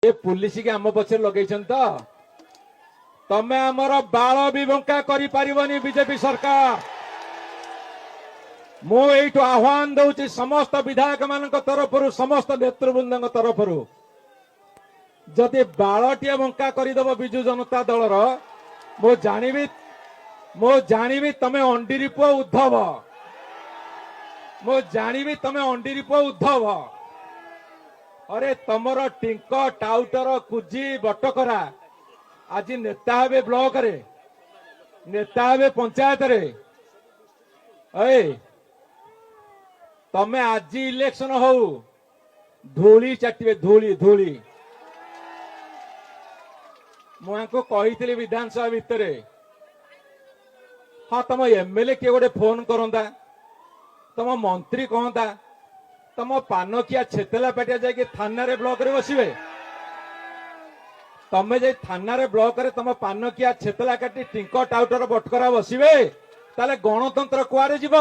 ए police के आम पछे लगे तमें आमर बाल भी बंका करी बीजेपी सरकार मुझे आह्वान दूसरी समस्त विधायक मान तरफ समस्त नेतृवृंद तरफ जदि बालटे बंका करदेव विजु जनता दलर मो जानी तमें अंडीरी पुआ उद्धव मो जानी तमें अंडीरी पुआ उद्धव अरे तमर टिंक टाउटर कुजी बटकरा आज नेता हे ब्लॉक रे नेता हे पंचायत रे तमें आज इलेक्शन हो धूली चाटे धूली धूली मुझे कही विधानसभा भितर हाँ तुम एमएलए किए गोटे फोन करता तुम मंत्री कहता तुम पानकिया छेतला पेटिया जाके थाना रे ब्लॉक रे बसवे तमें जे थाना रे ब्लॉक रे तुम पानकिया छेतला काटी टिंक टाउटर बटकरा बसवे ताले गणतंत्र कुआरे जीव।